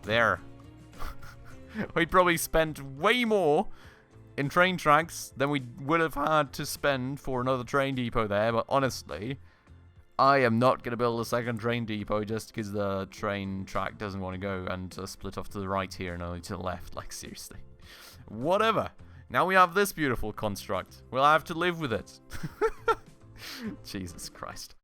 There. We probably spent way more in train tracks than we would have had to spend for another train depot there, but honestly, I am not going to build a second train depot just because the train track doesn't want to go and split off to the right here and only to the left. Like, seriously. Whatever. Now we have this beautiful construct. We'll have to live with it. Jesus Christ.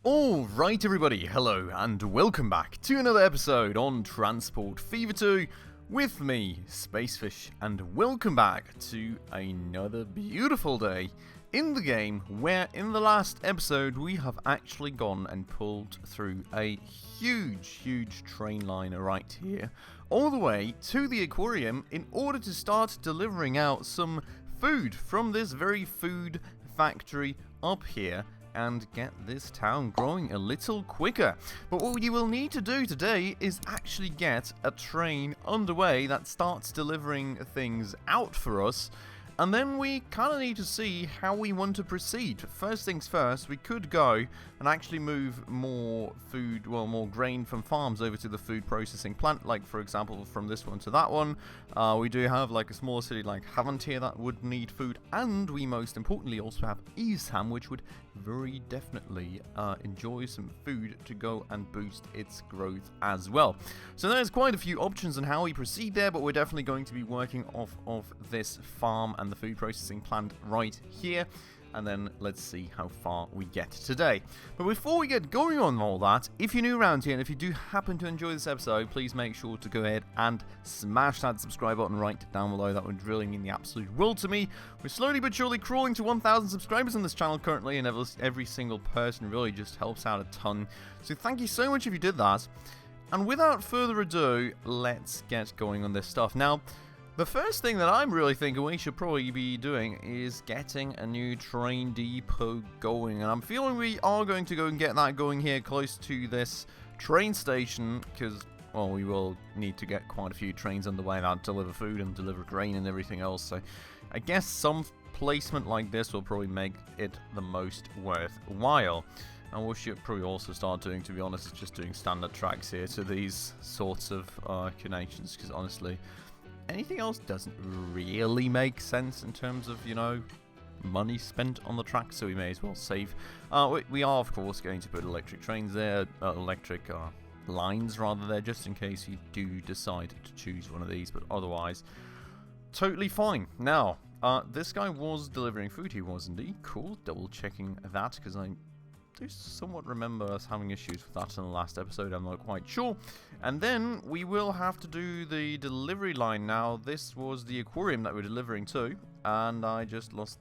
Alright everybody, hello and welcome back to another episode on Transport Fever 2 with me, Spacefish, and welcome back to another beautiful day in the game where in the last episode we have actually gone and pulled through a huge train line right here all the way to the aquarium in order to start delivering out some food from this very food factory up here and get this town growing a little quicker. But what you will need to do today is actually get a train underway that starts delivering things out for us, and then we kind of need to see how we want to proceed. First things first, we could go and actually move more food, well, more grain from farms over to the food processing plant, like for example from this one to that one. We do have like a small city like Havant here that would need food, and we most importantly also have Eastham, which would very definitely enjoy some food to go and boost its growth as well. So there's quite a few options on how we proceed there, but we're definitely going to be working off of this farm and the food processing plant right here, and then let's see how far we get today. But before we get going on all that, if you're new around here and if you do happen to enjoy this episode, please make sure to go ahead and smash that subscribe button right down below. That would really mean the absolute world to me. We're slowly but surely crawling to 1,000 subscribers on this channel currently, and every single person really just helps out a ton. So thank you so much if you did that. And without further ado, let's get going on this stuff. Now, the first thing that I'm really thinking we should probably be doing is getting a new train depot going. And I'm feeling we are going to go and get that going here close to this train station, because, well, we will need to get quite a few trains underway that deliver food and deliver grain and everything else. So I guess some placement like this will probably make it the most worthwhile. And what we should probably also start doing, to be honest, is just doing standard tracks here to these sorts of connections, because honestly, anything else doesn't really make sense in terms of, you know, money spent on the track, so we may as well save. We are, of course, going to put electric trains there, electric lines rather there, just in case you do decide to choose one of these, but otherwise, totally fine. Now, this guy was delivering food, he was indeed. Cool, double checking that, because I do somewhat remember us having issues with that in the last episode, I'm not quite sure. And then we will have to do the delivery line now. This was the aquarium that we're delivering to, and I just lost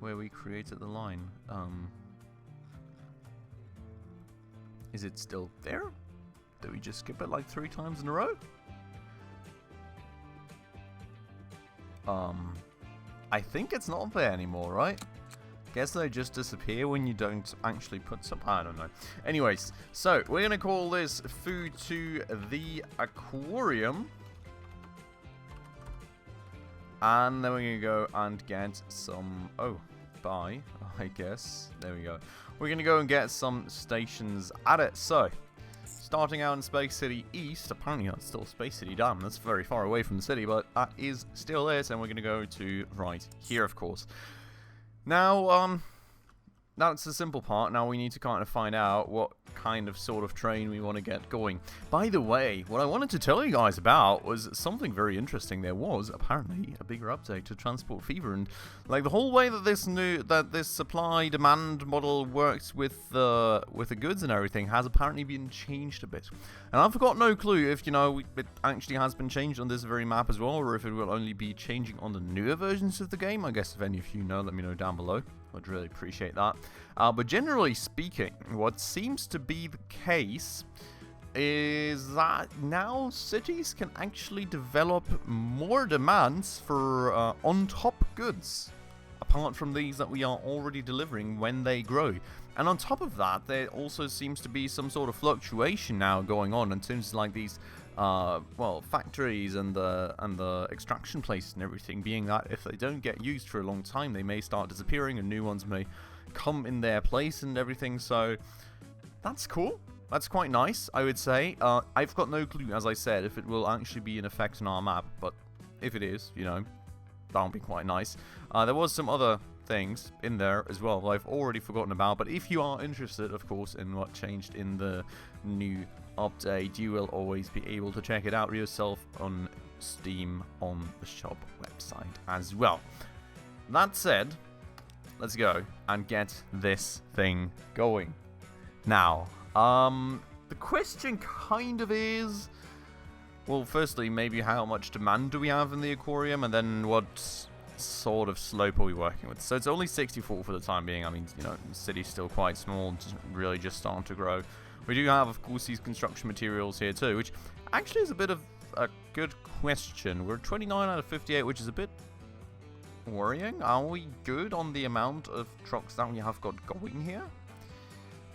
where we created the line. Is it still there? Did we just skip it like 3 times in a row? I think it's not there anymore, right? Guess they just disappear when you don't actually put some... I don't know. Anyways, so we're going to call this food to the aquarium. And then we're going to go and get some... Oh, bye, I guess. There we go. We're going to go and get some stations at it. So, starting out in Space City East. Apparently that's still Space City. Damn, that's very far away from the city, but that is still it. And we're going to go to right here, of course. Now, that's the simple part. Now we need to kind of find out what kind of sort of train we want to get going. By the way, what I wanted to tell you guys about was something very interesting. There was apparently a bigger update to Transport Fever, and like the whole way that this supply demand model works with the goods and everything has apparently been changed a bit. And I've got no clue if, you know, it actually has been changed on this very map as well, or if it will only be changing on the newer versions of the game. I guess if any of you know, let me know down below. I'd really appreciate that. But generally speaking, what seems to be the case is that now cities can actually develop more demands for on-top goods, apart from these that we are already delivering when they grow. And on top of that, there also seems to be some sort of fluctuation now going on in terms of like these well, factories and the extraction places and everything, being that if they don't get used for a long time, they may start disappearing and new ones may come in their place and everything, so that's cool. That's quite nice, I would say. I've got no clue, as I said, if it will actually be an effect on our map, but if it is, you know, that'll be quite nice. There was some other things in there as well that I've already forgotten about, but if you are interested, of course, in what changed in the new update, you will always be able to check it out yourself on Steam on the shop website as well. That said, let's go and get this thing going. Now, the question kind of is, well, firstly, maybe how much demand do we have in the aquarium, and then what sort of slope are we working with? So it's only 64 for the time being. I mean, you know, the city's still quite small, really just starting to grow. We do have, of course, these construction materials here too, which actually is a bit of a good question. We're 29 out of 58, which is a bit worrying. Are we good on the amount of trucks that we have got going here?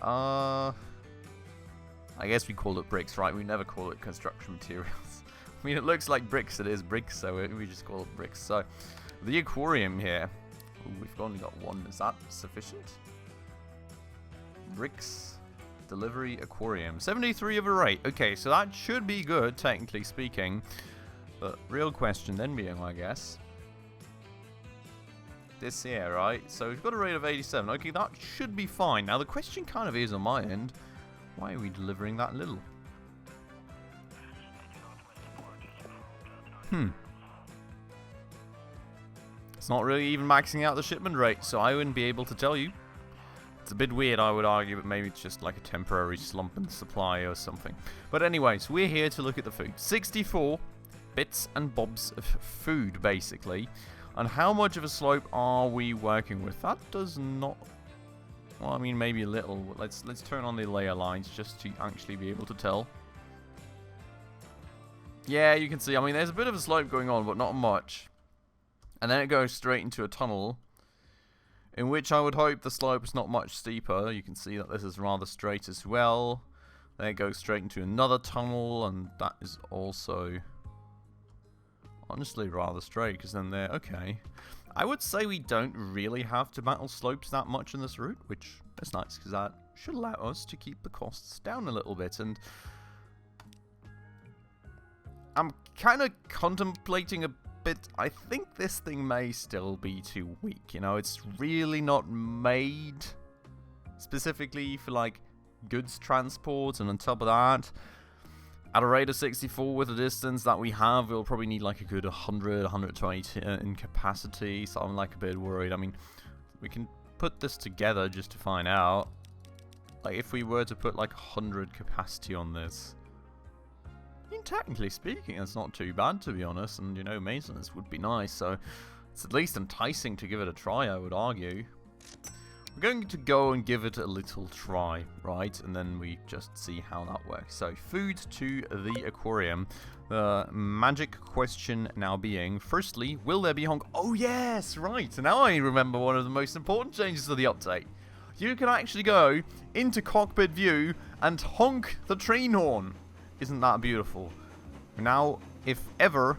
I guess we call it bricks, right? We never call it construction materials. I mean, it looks like bricks. It is bricks, so we just call it bricks. So, the aquarium here. Ooh, we've only got one. Is that sufficient? Bricks. Delivery aquarium. 73 of a rate. Okay, so that should be good, technically speaking. But real question then being, I guess, this here, right? So we've got a rate of 87. Okay, that should be fine. Now, the question kind of is on my end, why are we delivering that little? It's not really even maxing out the shipment rate, so I wouldn't be able to tell you. It's a bit weird, I would argue, but maybe it's just like a temporary slump in the supply or something. But anyways, we're here to look at the food. 64 bits and bobs of food, basically. And how much of a slope are we working with? That does not... Well, I mean, maybe a little. Let's turn on the layer lines just to actually be able to tell. Yeah, you can see, I mean, there's a bit of a slope going on, but not much. And then it goes straight into a tunnel, in which I would hope the slope is not much steeper. You can see that this is rather straight as well. Then it goes straight into another tunnel, and that is also honestly rather straight, because then they're okay. I would say we don't really have to battle slopes that much in this route, which is nice, because that should allow us to keep the costs down a little bit. And I'm kind of contemplating a bit. I think this thing may still be too weak, you know, it's really not made specifically for like goods transport, and on top of that, at a rate of 64 with the distance that we have, we'll probably need like a good 100, 120 in capacity, so I'm like a bit worried. I mean, we can put this together just to find out. Like, if we were to put like 100 capacity on this, I mean, technically speaking, it's not too bad, to be honest, and, you know, maintenance would be nice, so it's at least enticing to give it a try, I would argue. We're going to go and give it a little try, right? And then we just see how that works. So, food to the aquarium. The magic question now being, firstly, will there be honk? Oh, yes, right. So now I remember one of the most important changes of the update. You can actually go into cockpit view and honk the train horn. Isn't that beautiful? Now, if ever...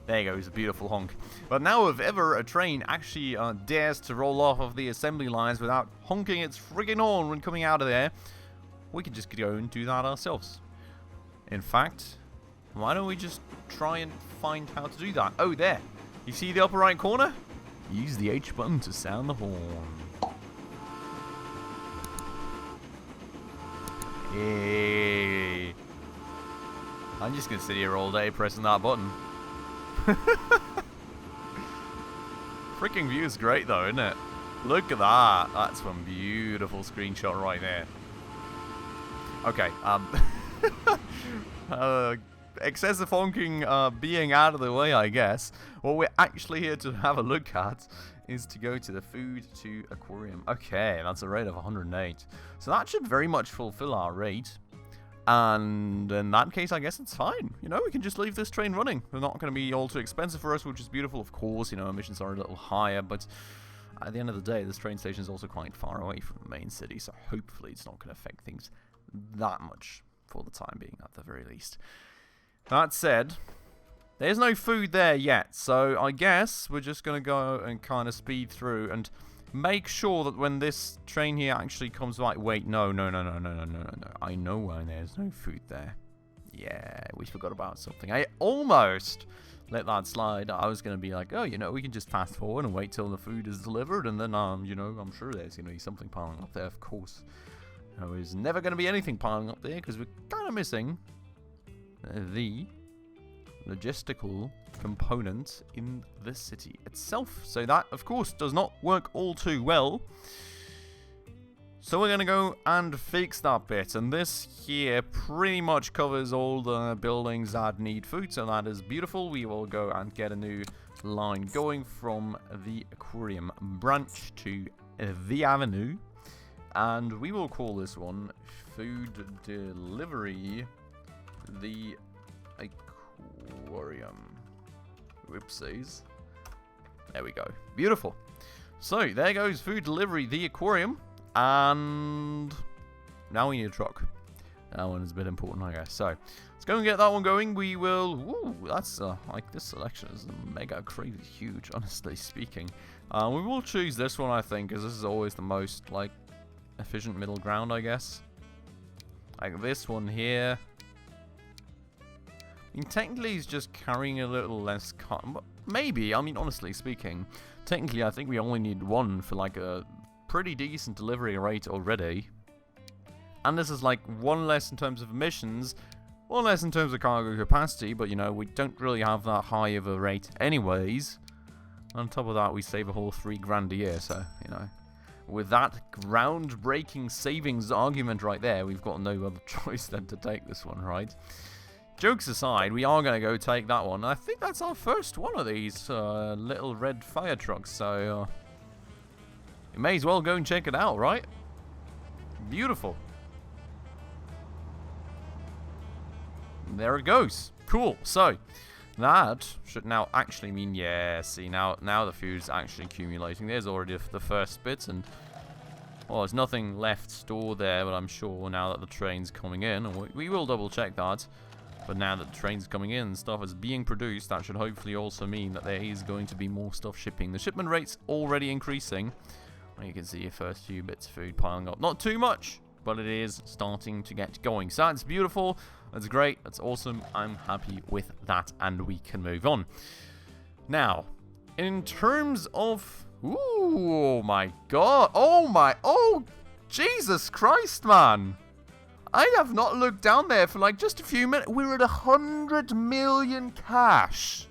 there goes a beautiful honk. But now if ever a train actually dares to roll off of the assembly lines without honking its friggin' horn when coming out of there, we can just go and do that ourselves. In fact, why don't we just try and find how to do that? Oh, there. You see the upper right corner? Use the H button to sound the horn. Hey. I'm just going to sit here all day pressing that button. Freaking view is great though, isn't it? Look at that. That's one beautiful screenshot right there. Okay, excessive honking being out of the way, I guess. What we're actually here to have a look at is to go to the food to aquarium. Okay, that's a rate of 108. So that should very much fulfill our rate. And in that case, I guess it's fine. You know, we can just leave this train running. They're not going to be all too expensive for us, which is beautiful. Of course, you know, emissions are a little higher, but at the end of the day, this train station is also quite far away from the main city, so hopefully it's not going to affect things that much for the time being, at the very least. That said, There's no food there yet, so I guess we're just going to go and kind of speed through and make sure that when this train here actually comes back... Wait, no. I know why there's no food there. Yeah, we forgot about something. I almost let that slide. I was going to be like, oh, we can just fast forward and wait till the food is delivered, and then, I'm sure there's going to be something piling up there, of course. There's never going to be anything piling up there, because we're kind of missing the logistical component in the city itself. So that, of course, does not work all too well. So we're going to go and fix that bit. And this here pretty much covers all the buildings that need food. So that is beautiful. We will go and get a new line going from the aquarium branch to the avenue. And we will call this one Food Delivery the Aquarium. Whoopsies. There we go. Beautiful. So, there goes Food Delivery the Aquarium. And now we need a truck. That one is a bit important, I guess. So, let's go and get that one going. We will... Ooh, that's... like, this selection is mega crazy huge, honestly speaking. We will choose this one, I think, because this is always the most, like, efficient middle ground, I guess. Like this one here. I mean, technically he's just carrying a little less maybe, I mean, honestly speaking, technically I think we only need one for like a pretty decent delivery rate already. And this is like one less in terms of emissions, one less in terms of cargo capacity, but we don't really have that high of a rate anyways. On top of that, we save a whole $3,000 a year, so, with that groundbreaking savings argument right there, we've got no other choice than to take this one, right? Jokes aside, we are going to go take that one. I think that's our first one of these little red fire trucks, so you may as well go and check it out, right? Beautiful. There it goes. Cool. So, that should now actually mean, yeah, see, now the food's actually accumulating. There's already the first bit, and, well, there's nothing left stored there, but I'm sure now that the train's coming in, and we will double check that, but now that the train's coming in and stuff is being produced, that should hopefully also mean that there is going to be more stuff shipping. The shipment rate's already increasing. You can see your first few bits of food piling up. Not too much, but it is starting to get going. So that's beautiful. That's great. That's awesome. I'm happy with that, and we can move on. Now, in terms of... Ooh, my God. Oh, Jesus Christ, man. I have not looked down there for like just a few minutes. We're at 100 million cash.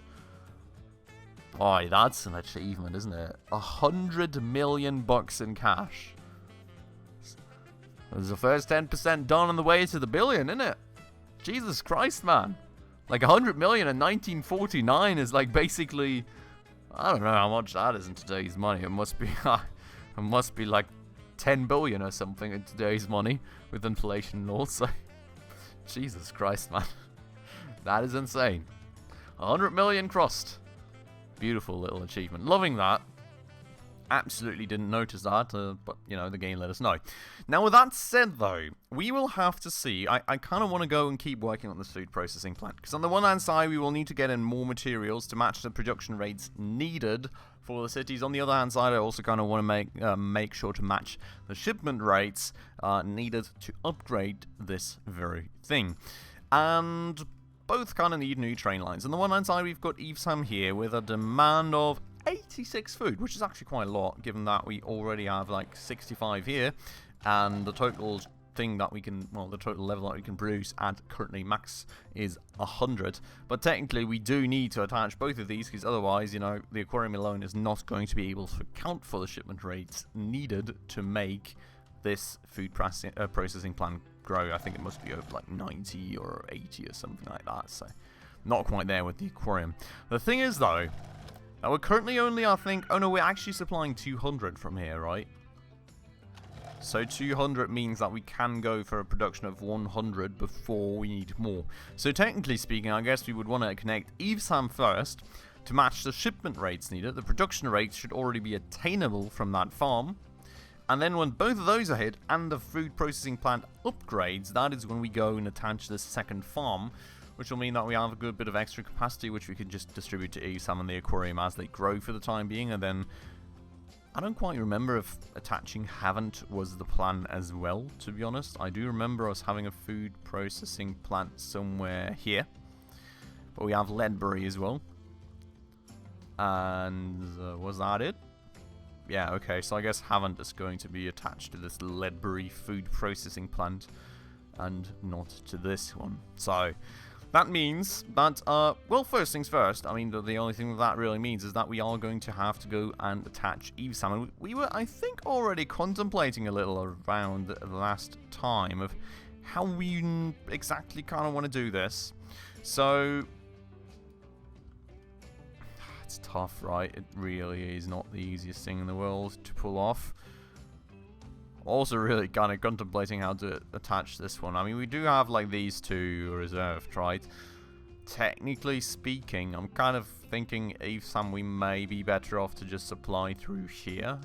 Boy, that's an achievement, isn't it? 100 million bucks in cash. There's the first 10% done on the way to the billion, isn't it? Jesus Christ, man. Like 100 million in 1949 is like basically, I don't know how much that is in today's money. It must be like 10 billion or something in today's money with inflation and all. So, Jesus Christ, man. That is insane. 100 million crossed. Beautiful little achievement. Loving that. Absolutely didn't notice that, but, the game let us know. Now, with that said, though, we will have to see. I kind of want to go and keep working on this food processing plant, because on the one hand side, we will need to get in more materials to match the production rates needed for the cities. On the other hand side, I also kind of want to make sure to match the shipment rates needed to upgrade this very thing. And both kind of need new train lines. On the one hand side, we've got Evesham here with a demand of 86 food, which is actually quite a lot, given that we already have like 65 here, and the total thing that we can, well, the total level that we can produce at currently max is 100. But technically, we do need to attach both of these, because otherwise, the aquarium alone is not going to be able to account for the shipment rates needed to make this food processing plant grow. I think it must be over like 90 or 80 or something like that, so not quite there with the aquarium. The thing is, though, now we're currently only, I think... Oh, no, we're actually supplying 200 from here, right? So 200 means that we can go for a production of 100 before we need more. So technically speaking, I guess we would want to connect Evesham first to match the shipment rates needed. The production rates should already be attainable from that farm. And then when both of those are hit and the food processing plant upgrades, that is when we go and attach the second farm, which will mean that we have a good bit of extra capacity, which we can just distribute to some in the aquarium as they grow for the time being. And then I don't quite remember if attaching haven't was the plan as well, to be honest. I do remember us having a food processing plant somewhere here, but we have Ledbury as well. And was that it? Yeah, okay, so I guess Havant is going to be attached to this Ledbury food processing plant and not to this one. So that means that, well, first things first, I mean, the only thing that really means is that we are going to have to go and attach Eve Salmon. We were, I think, already contemplating a little around the last time of how we exactly kind of want to do this. So it's tough, right? It really is not the easiest thing in the world to pull off. Also really kind of contemplating how to attach this one. I mean, we do have like these two reserved, right? Technically speaking, I'm kind of thinking if some we may be better off to just supply through here.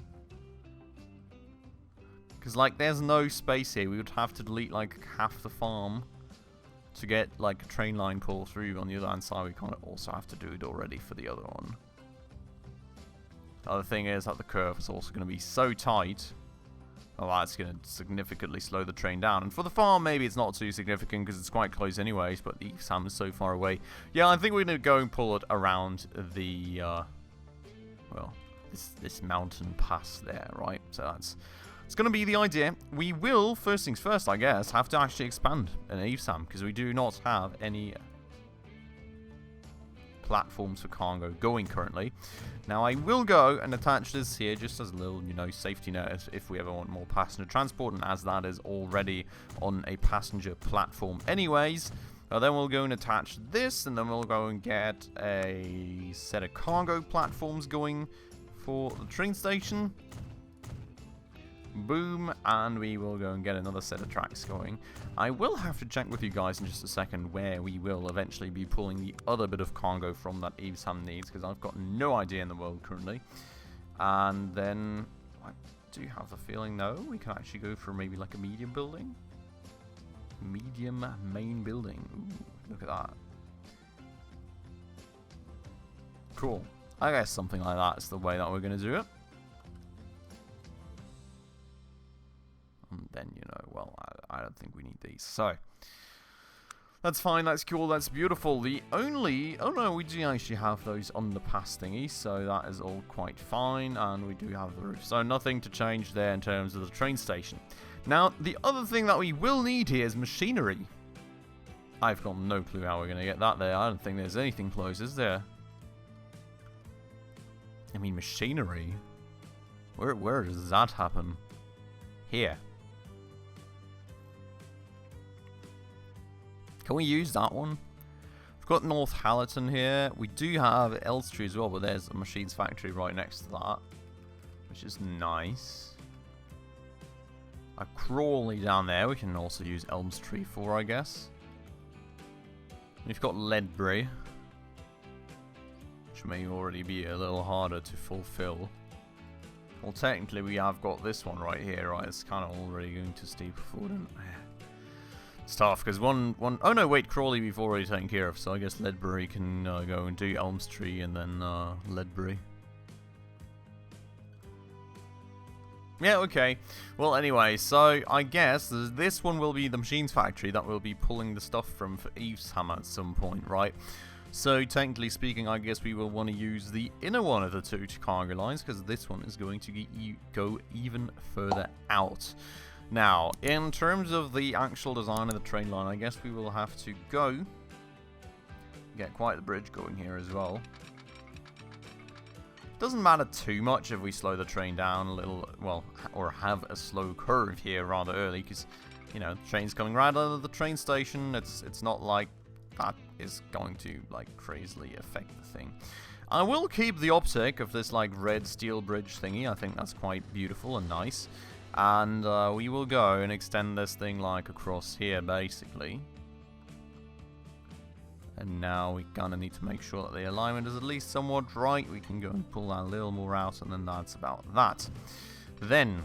Because like there's no space here. We would have to delete like half the farm to get like a train line pull through. On the other hand side, we kind of also have to do it already for the other one. The other thing is that the curve is also going to be so tight. Oh, that's going to significantly slow the train down. And for the farm, maybe it's not too significant because it's quite close anyways, but the Sam is so far away. Yeah, I think we're going to go and pull it around the, well, this mountain pass there, right? So it's going to be the idea. We will, first things first, I guess, have to actually expand an EVSAM because we do not have any platforms for cargo going currently. Now I will go and attach this here just as a little, you know, safety net if we ever want more passenger transport, and as that is already on a passenger platform anyways. Then we'll go and attach this, and then we'll go and get a set of cargo platforms going for the train station. Boom, and we will go and get another set of tracks going. I will have to check with you guys in just a second where we will eventually be pulling the other bit of cargo from that Evesham needs, because I've got no idea in the world currently. And then I do have the feeling, no, we can actually go for maybe like a medium building. Medium main building. Ooh, look at that. Cool. I guess something like that is the way that we're going to do it. And then, you know, well, I don't think we need these. So, that's fine, that's cool, that's beautiful. The only... Oh no, we do actually have those underpass thingies, so that is all quite fine. And we do have the roof. So, nothing to change there in terms of the train station. Now, the other thing that we will need here is machinery. I've got no clue how we're going to get that there. I don't think there's anything close, is there? I mean, machinery? Where does that happen? Here. Can we use that one? We've got North Hallerton here. We do have Elstree as well, but there's a machines factory right next to that, which is nice. A Crawley down there we can also use Elmstree for, I guess. We've got Ledbury, which may already be a little harder to fulfill. Well, technically we have got this one right here, right? It's kind of already going to steep forward. It's tough, because one... Oh no, wait, Crawley we've already taken care of, so I guess Ledbury can go and do Elmstree and then Ledbury. Yeah, okay. Well, anyway, so I guess this one will be the machines factory that will be pulling the stuff from for Evesham at some point, right? So, technically speaking, I guess we will want to use the inner one of the two cargo lines, because this one is going to go even further out. Now, in terms of the actual design of the train line, I guess we will have to go get quite the bridge going here as well. Doesn't matter too much if we slow the train down a little, well, or have a slow curve here rather early, because, you know, the train's coming right out of the train station. It's not like that is going to, like, crazily affect the thing. I will keep the optic of this, like, red steel bridge thingy. I think that's quite beautiful and nice. And we will go and extend this thing, like, across here, basically. And now we're gonna need to make sure that the alignment is at least somewhat right. We can go and pull that a little more out, and then that's about that. Then,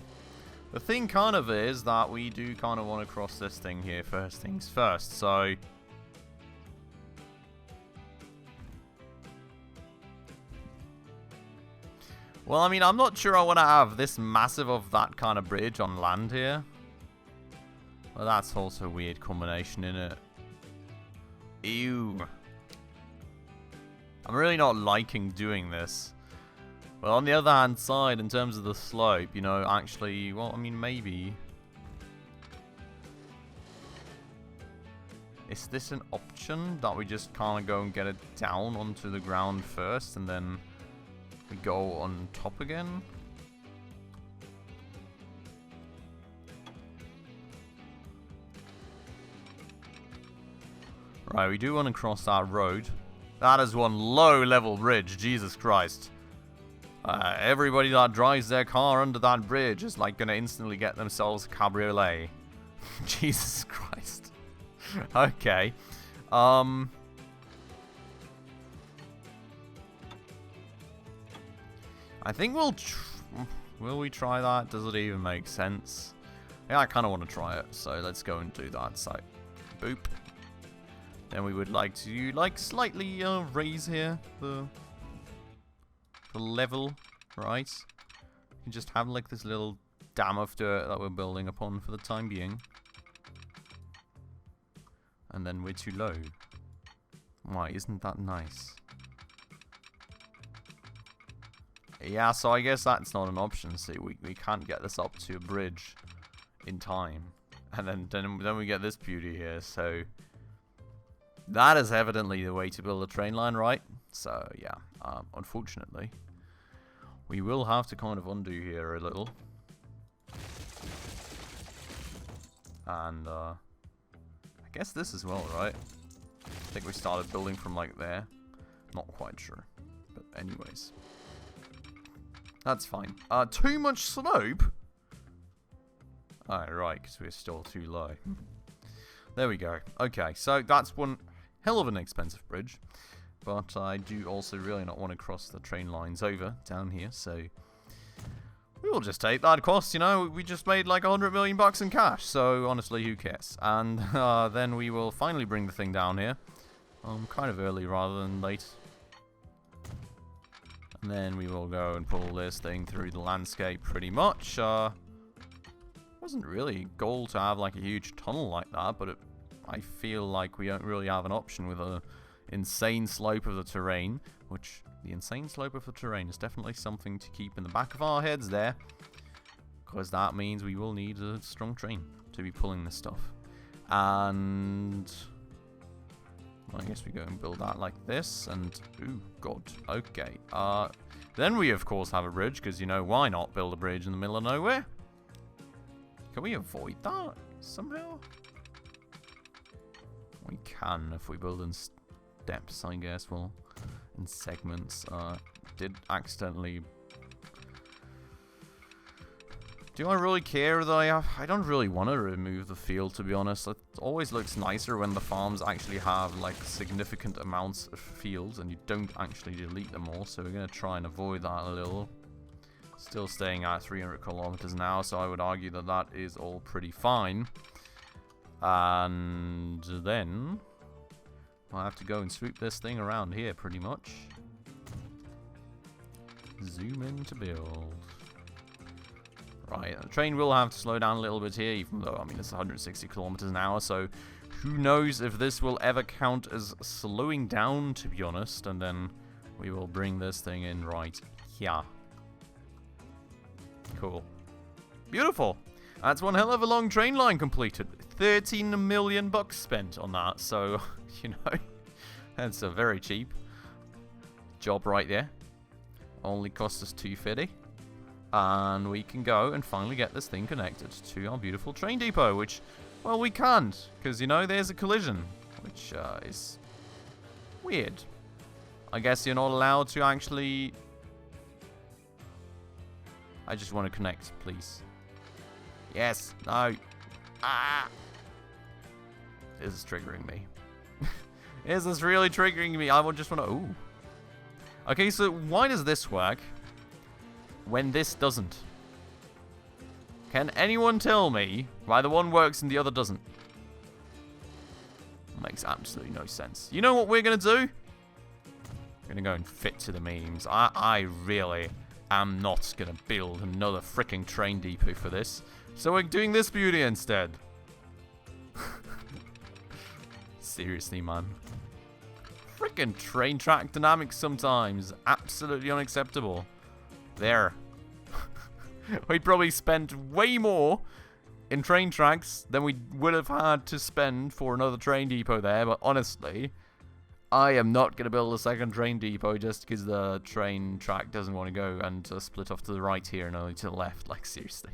the thing kind of is that we do kind of want to cross this thing here first things first. So, Well, I mean, I'm not sure I want to have this massive of that kind of bridge on land here. Well, that's also a weird combination, isn't it? Ew. I'm really not liking doing this. Well, on the other hand side, in terms of the slope, you know, actually, well, I mean, maybe. Is this an option that we just kind of go and get it down onto the ground first and then we go on top again? Right, we do want to cross that road. That is one low-level bridge, Jesus Christ. Everybody that drives their car under that bridge is like gonna instantly get themselves a cabriolet. Jesus Christ. Okay. I think will we try that? Does it even make sense? Yeah, I kind of want to try it, so let's go and do that. So, boop. Then we would like to slightly raise here the level, right? You just have like this little dam of dirt that we're building upon for the time being. And then we're too low. Why, isn't that nice? Yeah, so I guess that's not an option. See, we can't get this up to a bridge in time. And then we get this beauty here, so that is evidently the way to build a train line, right? So, yeah, unfortunately, we will have to kind of undo here a little. And, I guess this as well, right? I think we started building from, like, there. Not quite sure. But anyways. That's fine. Too much slope? Oh, right, because we're still too low. There we go. Okay, so that's one hell of an expensive bridge. But I do also really not want to cross the train lines over down here, so we will just take that cost, you know. We just made like 100 million bucks in cash, so honestly, who cares? And then we will finally bring the thing down here. Kind of early rather than late. And then we will go and pull this thing through the landscape pretty much. Wasn't really a goal to have like a huge tunnel like that, but I feel like we don't really have an option with a insane slope of the terrain, which the insane slope of the terrain is definitely something to keep in the back of our heads there, because that means we will need a strong train to be pulling this stuff. And I guess we go and build that like this, and ooh, god, okay. Then we of course have a bridge, because you know, why not build a bridge in the middle of nowhere? Can we avoid that somehow? We can if we build in steps, I guess. Well, in segments. Did accidentally. Do I really care that I don't really want to remove the field, to be honest. It always looks nicer when the farms actually have like significant amounts of fields and you don't actually delete them all. So we're going to try and avoid that a little. Still staying at 300 kilometers now, so I would argue that that is all pretty fine. And then I'll have to go and swoop this thing around here pretty much. Zoom in to build. Right, the train will have to slow down a little bit here, even though, I mean, it's 160 kilometers an hour, so who knows if this will ever count as slowing down, to be honest. And then we will bring this thing in right here. Cool. Beautiful. That's one hell of a long train line completed. 13 million bucks spent on that, so, you know, that's a very cheap job right there. Only cost us $250. And we can go and finally get this thing connected to our beautiful train depot, which, well, we can't, because, you know, there's a collision, which is weird. I guess you're not allowed to actually... I just want to connect, please. Yes. No. Ah. This is triggering me. Is this really triggering me? I just want to... Ooh. Okay, so why does this work when this doesn't? Can anyone tell me why the one works and the other doesn't? Makes absolutely no sense. You know what we're going to do? We're going to go and fit to the memes. I really am not going to build another freaking train depot for this. So we're doing this beauty instead. Seriously, man. Freaking train track dynamics sometimes. Absolutely unacceptable. There. We probably spent way more in train tracks than we would have had to spend for another train depot there. But honestly, I am not going to build a second train depot just because the train track doesn't want to go and split off to the right here and only to the left. Like, seriously.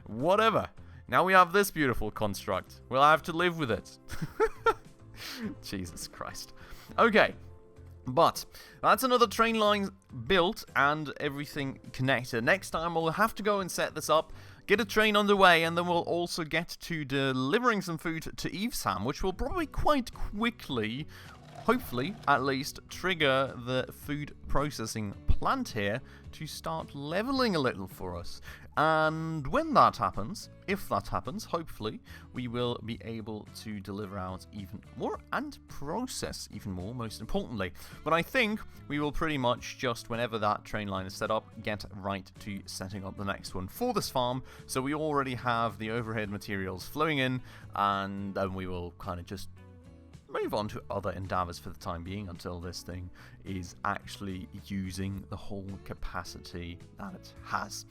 Whatever. Now we have this beautiful construct. We'll have to live with it. Jesus Christ. Okay. But that's another train line built and everything connected. Next time we'll have to go and set this up, get a train underway, and then we'll also get to delivering some food to Evesham, which will probably quite quickly, hopefully at least, trigger the food processing plant here to start leveling a little for us. And when that happens, if that happens, hopefully, we will be able to deliver out even more and process even more, most importantly. But I think we will pretty much just, whenever that train line is set up, get right to setting up the next one for this farm. So we already have the overhead materials flowing in, and then we will kind of just move on to other endeavors for the time being until this thing is actually using the whole capacity that it has.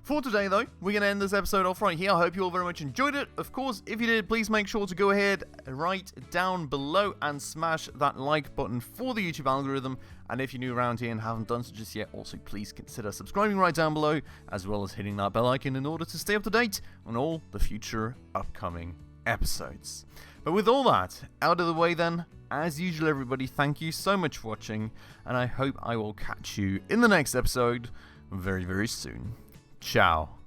For today, though, we're going to end this episode off right here. I hope you all very much enjoyed it. Of course, if you did, please make sure to go ahead right down below and smash that like button for the YouTube algorithm. And if you're new around here and haven't done so just yet, also please consider subscribing right down below, as well as hitting that bell icon in order to stay up to date on all the future upcoming episodes. But with all that out of the way then, as usual everybody, thank you so much for watching, and I hope I will catch you in the next episode very, very soon. Ciao.